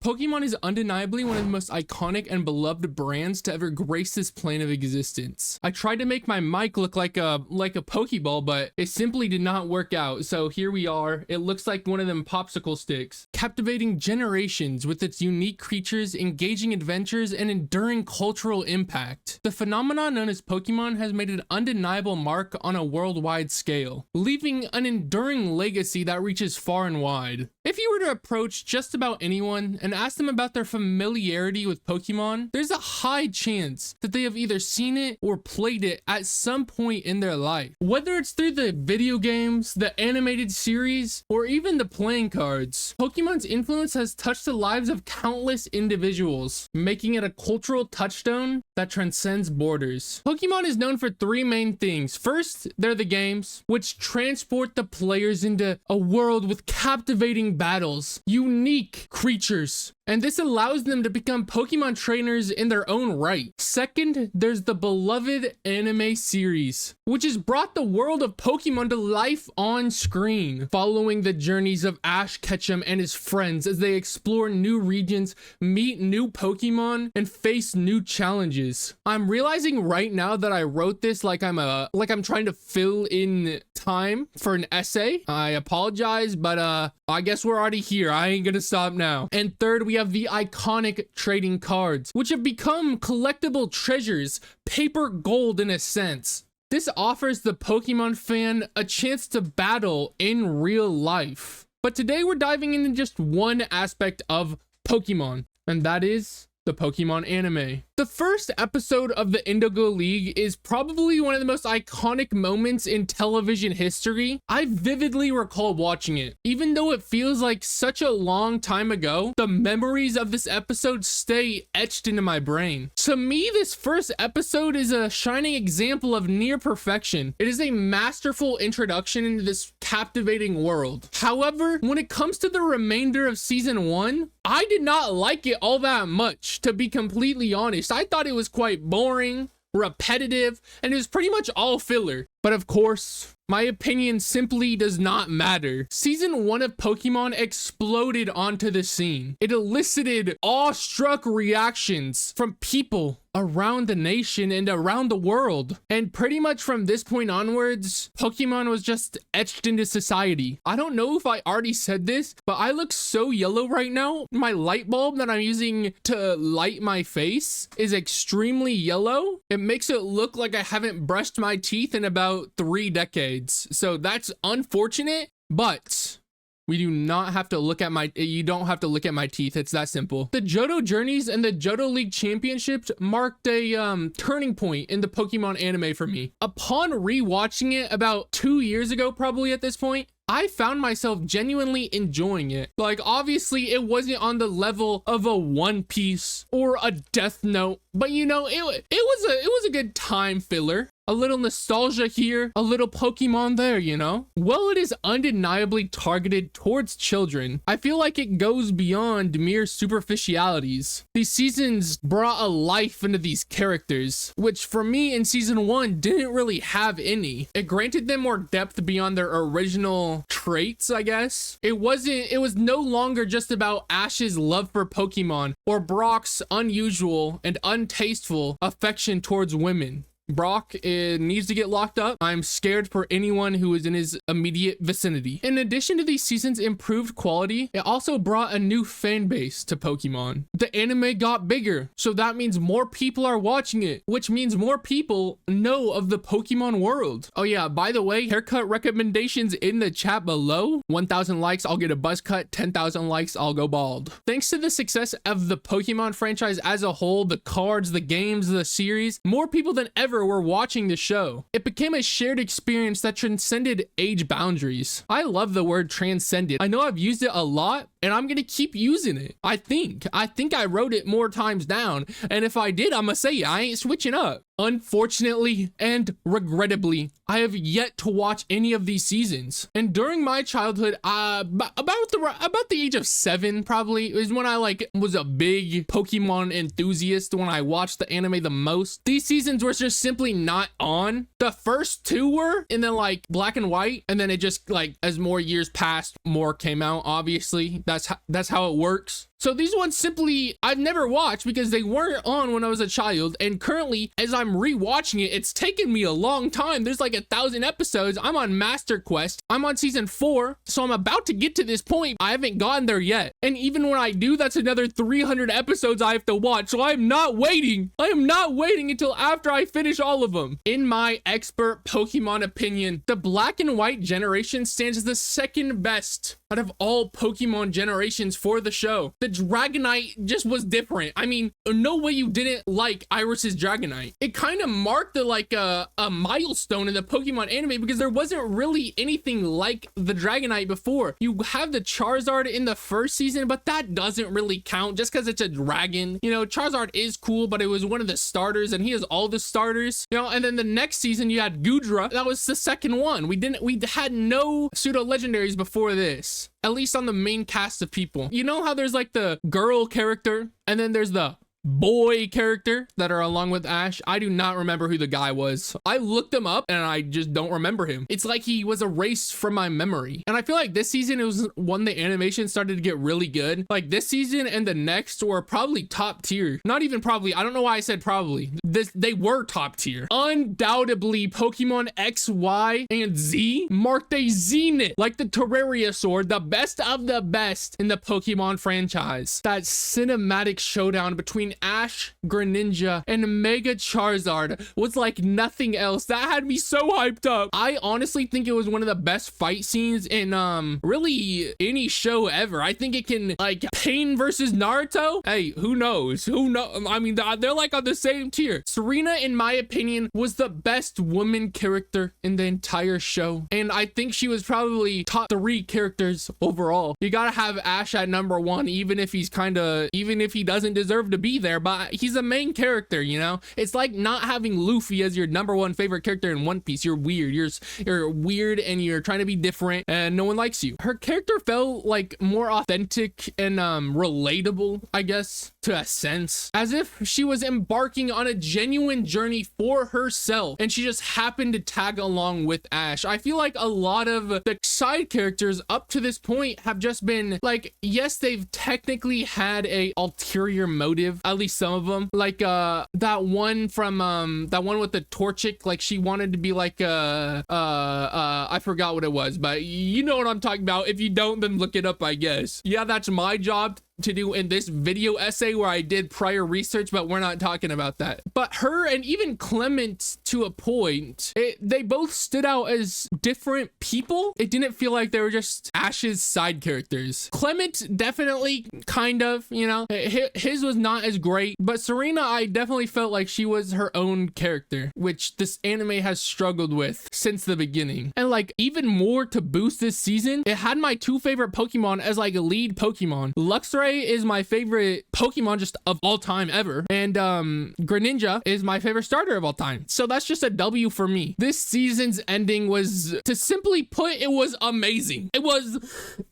Pokemon is undeniably one of the most iconic and beloved brands to ever grace this plane of existence. I tried to make my mic look like a Pokeball, but it simply did not work out. So here we are. It looks like one of them popsicle sticks. Captivating generations with its unique creatures, engaging adventures, and enduring cultural impact. The phenomenon known as Pokemon has made an undeniable mark on a worldwide scale, leaving an enduring legacy that reaches far and wide. If you were to approach just about anyone and ask them about their familiarity with Pokemon, there's a high chance that they have either seen it or played it at some point in their life. Whether it's through the video games, the animated series, or even the playing cards, Pokemon's influence has touched the lives of countless individuals, making it a cultural touchstone that transcends borders. Pokemon is known for three main things. First, they're the games, which transport the players into a world with captivating battles, unique creatures, and this allows them to become Pokemon trainers in their own right. Second, there's the beloved anime series, which has brought the world of Pokemon to life on screen, following the journeys of Ash Ketchum and his friends as they explore new regions, meet new Pokemon, and face new challenges. I'm realizing right now that I wrote this like I'm trying to fill in time for an essay. I apologize, but I guess we're already here. I ain't gonna stop now. And third, we have the iconic trading cards, which have become collectible treasures, paper gold in a sense. This offers the Pokemon fan a chance to battle in real life. But today we're diving into just one aspect of Pokemon, and that is the Pokemon anime. The first episode of the Indigo League is probably one of the most iconic moments in television history. I vividly recall watching it. Even though it feels like such a long time ago, the memories of this episode stay etched into my brain. To me, this first episode is a shining example of near perfection. It is a masterful introduction into this captivating world. However, when it comes to the remainder of season 1, I did not like it all that much, to be completely honest. I thought it was quite boring, repetitive, and it was pretty much all filler. But of course, my opinion simply does not matter. Season 1 of Pokemon exploded onto the scene. It elicited awestruck reactions from people around the nation and around the world. And pretty much from this point onwards, Pokemon was just etched into society. I don't know if I already said this, but I look so yellow right now. My light bulb that I'm using to light my face is extremely yellow. It makes it look like I haven't brushed my teeth in about 3 decades. So that's unfortunate, but you don't have to look at my teeth. It's that simple. The Johto Journeys and the Johto League Championships marked a turning point in the Pokemon anime for me. Upon rewatching it about 2 years ago, probably at this point, I found myself genuinely enjoying it. Like, obviously it wasn't on the level of a One Piece or a Death Note, but you know, it was a good time filler. A little nostalgia here, a little Pokemon there, you know? Well, it is undeniably targeted towards children. I feel like it goes beyond mere superficialities. These seasons brought a life into these characters, which for me in season 1 didn't really have any. It granted them more depth beyond their original traits, I guess. It was no longer just about Ash's love for Pokemon or Brock's unusual and untasteful affection towards women. Brock needs to get locked up. I'm scared for anyone who is in his immediate vicinity. In addition to these seasons' improved quality, it also brought a new fan base to Pokemon. The anime got bigger, so that means more people are watching it, which means more people know of the Pokemon world. Oh yeah, by the way, haircut recommendations in the chat below. 1,000 likes, I'll get a buzz cut. 10,000 likes, I'll go bald. Thanks to the success of the Pokemon franchise as a whole, the cards, the games, the series, more people than ever were watching the show. It became a shared experience that transcended age boundaries. I love the word transcended. I know I've used it a lot, and I'm gonna keep using it. I think I wrote it more times down, and if I did, I'ma say it. I ain't switching up. Unfortunately and regrettably, I have yet to watch any of these seasons. And during my childhood, about the age of 7 probably, is when I was a big Pokemon enthusiast, when I watched the anime the most. These seasons were just simply not on. The first 2 were, and then black and white, and then it just as more years passed, more came out, obviously. That's how it works. So these ones simply I've never watched because they weren't on when I was a child, and currently as I'm rewatching it, it's taken me a long time. There's like 1,000 episodes. I'm on Master Quest. I'm on season 4, so I'm about to get to this point. I haven't gotten there yet, and even when I do, that's another 300 episodes I have to watch. So I'm not waiting. I am not waiting until after I finish all of them. In my expert Pokemon opinion, the Black and White generation stands as the second best out of all Pokemon generations for the show. The Dragonite just was different. I mean, no way you didn't like Iris's Dragonite. It kind of marked a milestone in the Pokemon anime because there wasn't really anything like the Dragonite before. You have the Charizard in the first season, but that doesn't really count just because it's a dragon. You know, Charizard is cool, but it was one of the starters and he has all the starters, you know. And then the next season you had Goodra. That was the second one. We had no pseudo legendaries before this, at least on the main cast of people. You know how there's like the girl character and then there's the boy character that are along with Ash? I do not remember who the guy was. I looked him up and I just don't remember him. It's like he was erased from my memory. And I feel like this season it was when the animation started to get really good. Like this season and the next were probably top tier. Not even probably. I don't know why I said probably. They were top tier. Undoubtedly, Pokemon X, Y, and Z marked a zenith, like the Terraria sword, the best of the best in the Pokemon franchise. That cinematic showdown between Ash, Greninja, and Mega Charizard was like nothing else. That had me so hyped up. I honestly think it was one of the best fight scenes in really any show ever. I think it can, like, Pain versus Naruto. Hey, who knows? I mean, they're like on the same tier. Serena, in my opinion, was the best woman character in the entire show, and I think she was probably top 3 characters overall. You gotta have Ash at number 1, even if he doesn't deserve to be there, but he's a main character, you know. It's like not having Luffy as your number 1 favorite character in One Piece. You're weird. You're weird and you're trying to be different and no one likes you. Her character felt like more authentic and relatable, I guess, to a sense, as if she was embarking on a genuine journey for herself and she just happened to tag along with Ash. I feel like a lot of the side characters up to this point have just been like, yes, they've technically had a ulterior motive, at least some of them, like that one with the Torchic, like she wanted to be like I forgot what it was, but you know what I'm talking about. If you don't, then look it up, I guess. Yeah, that's my job to do in this video essay where I did prior research, but we're not talking about that. But her and even Clement, to a point, they both stood out as different people. It didn't feel like they were just Ash's side characters. Clement definitely kind of, you know, his was not as great, but Serena, I definitely felt like she was her own character, which this anime has struggled with since the beginning. And like even more to boost this season, it had my 2 favorite Pokemon as like lead Pokemon. Luxray is my favorite Pokemon just of all time ever, and Greninja is my favorite starter of all time. So that's just a W for me. This season's ending was, to simply put, it was amazing. It was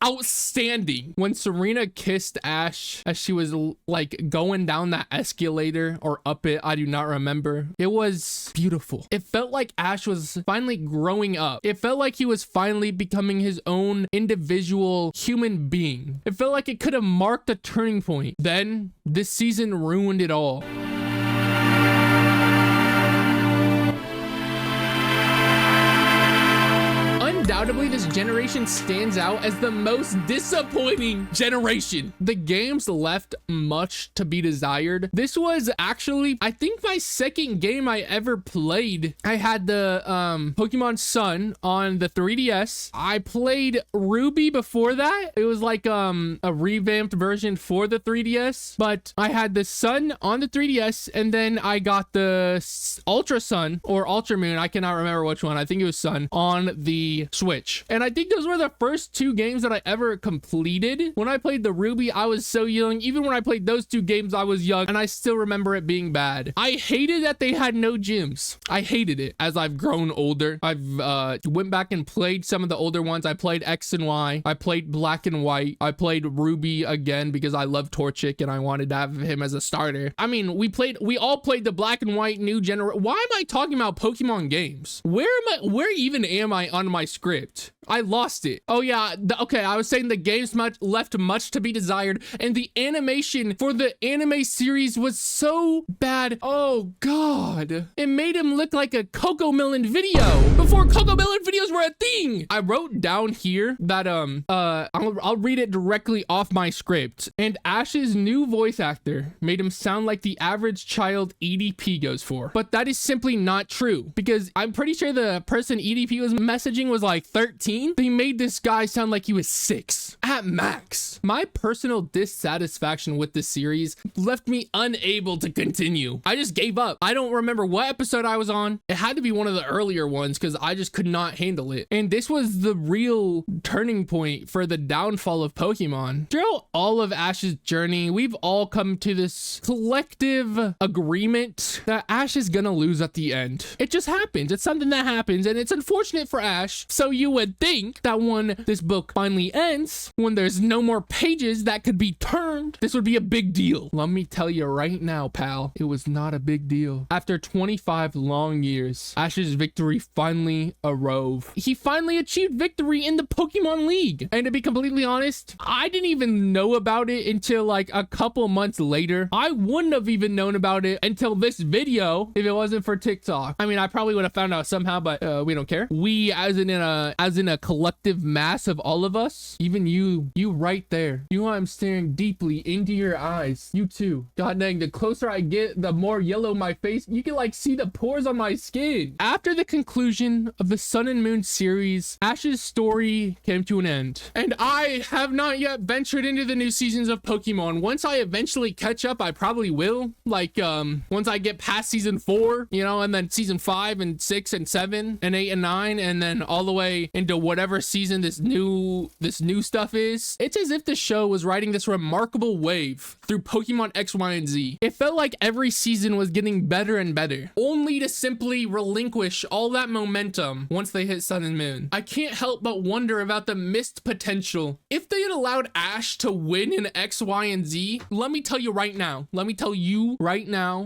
outstanding. When Serena kissed Ash as she was like going down that escalator or up it, I do not remember. It was beautiful. It felt like Ash was finally growing up. It felt like he was finally becoming his own individual human being. It felt like it could have marked a turning point. Then this season ruined it all. Undoubtedly, this generation stands out as the most disappointing generation. The games left much to be desired. This was actually, I think, my second game I ever played. I had the Pokemon Sun on the 3DS. I played Ruby before that. It was like a revamped version for the 3DS, but I had the Sun on the 3DS, and then I got the Ultra Sun or Ultra Moon, I cannot remember which one. I think it was Sun, on the Switch. And I think those were the first 2 games that I ever completed. When I played the Ruby, I was so young. Even when I played those 2 games, I was young, and I still remember it being bad. I hated that they had no gyms. I hated it. As I've grown older, I've went back and played some of the older ones. I played X and Y. I played Black and White. I played Ruby again because I love Torchic and I wanted to have him as a starter. I mean, we all played the Black and White new generation. Why am I talking about Pokemon games? Where even am I on my screen? script. I lost it. Oh yeah, okay, I was saying the games left much to be desired, and the animation for the anime series was so bad. Oh god. It made him look like a CoComelon video before CoComelon videos were a thing. I wrote down here that I'll read it directly off my script. And Ash's new voice actor made him sound like the average child EDP goes for. But that is simply not true, because I'm pretty sure the person EDP was messaging was like 13. They made this guy sound like he was 6 at max. My personal dissatisfaction with this series left me unable to continue. I just gave up. I don't remember what episode I was on. It had to be one of the earlier ones because I just could not handle it. And this was the real turning point for the downfall of Pokemon. Throughout all of Ash's journey, we've all come to this collective agreement that Ash is gonna lose at the end. It just happens. It's something that happens, and it's unfortunate for Ash. So you would think that when this book finally ends, when there's no more pages that could be turned, this would be a big deal. Let me tell you right now, pal, it was not a big deal. After 25 long years, Ash's victory finally arose. He finally achieved victory in the Pokemon League. And to be completely honest, I didn't even know about it until like a couple months later. I wouldn't have even known about it until this video if it wasn't for TikTok. I mean, I probably would have found out somehow, but we don't care. We, as in a collective mass of all of us, even you right there, I'm staring deeply into your eyes. You too. God dang, the closer I get, the more yellow my face. You can like see the pores on my skin. After the conclusion of the Sun and Moon series, Ash's story came to an end. And I have not yet ventured into the new seasons of Pokemon. Once I eventually catch up, I probably will. Like, once I get past season 4, you know, and then season 5 and 6 and 7 and 8 and 9, and then all the way into whatever season this new stuff is. It's as if the show was riding this remarkable wave through Pokemon X, Y, and Z. It felt like every season was getting better and better, only to simply relinquish all that momentum once they hit Sun and Moon. I can't help but wonder about the missed potential. If they had allowed Ash to win in X, Y, and Z, let me tell you right now,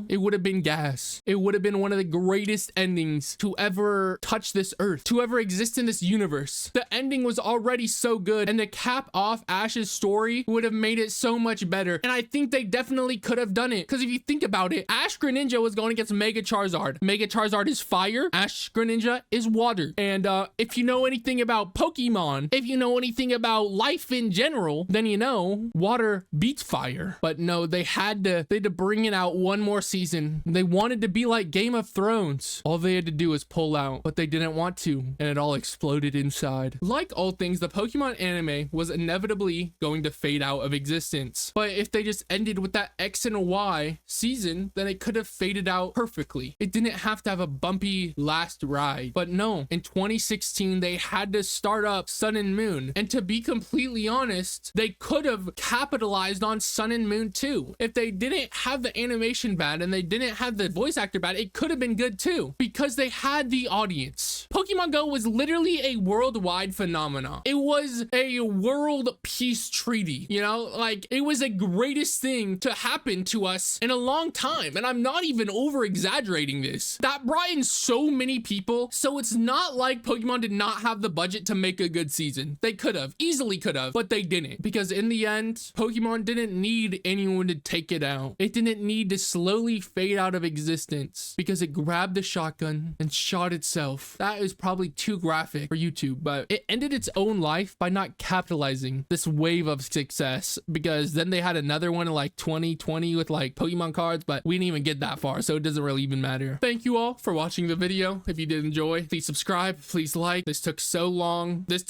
it would have been gas. It would have been one of the greatest endings to ever touch this earth, to ever exist in this universe. The ending was already so good, and to cap off Ash's story would have made it so much better. And I think they definitely could have done it, because if you think about it, Ash Greninja was going against Mega Charizard. Mega Charizard is fire, Ash Greninja is water. And if you know anything about Pokemon, if you know anything about life in general, then you know water beats fire. But no, they had to bring it out one more season. They wanted to be like Game of Thrones. All they had to do was pull out, but they didn't want to, and it all exploded inside. Like all things, the Pokemon anime was inevitably going to fade out of existence. But if they just ended with that X and Y season, then it could have faded out perfectly. It didn't have to have a bumpy last ride. But no, in 2016, they had to start up Sun and Moon. And to be completely honest, they could have capitalized on Sun and Moon too. If they didn't have the animation bad and they didn't have the voice actor bad, it could have been good too, because they had the audience. Pokemon Go was literally a worldwide phenomenon. It was a world peace treaty, you know, like it was the greatest thing to happen to us in a long time. And I'm not even over exaggerating this. That brought in so many people. So it's not like Pokemon did not have the budget to make a good season. They could have, easily could have, but they didn't, because in the end, Pokemon didn't need anyone to take it out. It didn't need to slowly fade out of existence because it grabbed the shotgun and shot itself. That is probably too graphic for YouTube, but it ended its own life by not capitalizing this wave of success, because then they had another one in like 2020 with like Pokemon cards, but we didn't even get that far, so it doesn't really even matter. Thank you all for watching the video. If you did enjoy, please subscribe, please like. This took so long. This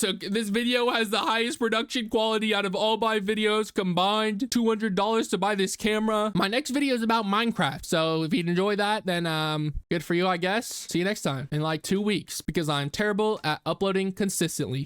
video has the highest production quality out of all my videos combined. $200 to buy this camera. My next video is about Minecraft, so if you'd enjoy that, then good for you, I guess. See you next time in like 2 weeks, because I'm terrible at uploading consistently.